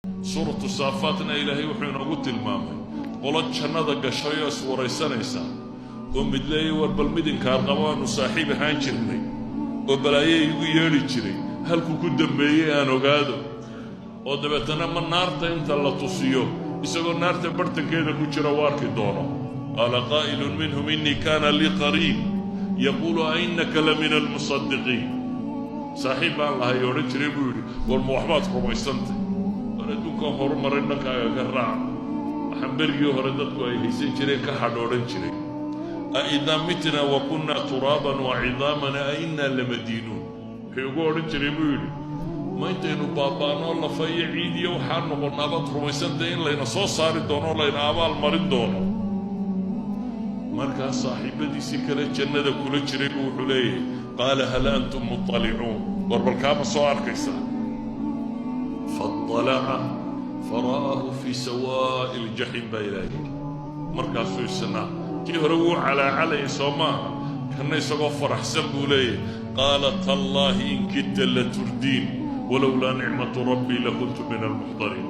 سورة الصافاتنا إلهي وحينا قلت المامي قولت جنة قشايا وريسانيسا ومدلي والبلمدين كارقوان وصاحبي هانجرني وبلايي يغيري جري هل كو دنبيي أنا قادو ودبتنا من نارتا انت لا تصيو isagoo naarta bartankeeda ku jira waarki doono qaala qaa'ilun minhum inni kaana lii qariin yaquulu ainnaka la min almusaddiqiin saaxiib baan lahay odhan jiray buu yidhi war ma waxbaad rumaysantay war adduunkan horumaray dhankaaga ka raaca waxaan berigii hore dadku ay haysan jireen ka hadh odhan jiray aidaa mitnaa wa kunnaa turaaban wa cidaaman a innaa lamadiinuun wuxuu ugu odhan jiray buu yidhi ma intaynu baabaanoo lafayo ciid iyo waxaan noqonaabaad rumaysantay in layna soo saari doono layna abaal marin doono markaas saaxiibadiisii kale jannada kula jiray buu wuxuu leeyahay qaala hal antum muطalicuun war balkaama soo arkaysaa faطalaca fara'ahu fii sawaa'i ljaxiim baa ilaahay markaasuu isna kii hore wuu calaacalayay soo maaha kanna isagoo faraxsan buu leeyahay qaala tallaahi in kidta la turdiin ولولا نعمة ربي لكنت من المحضرين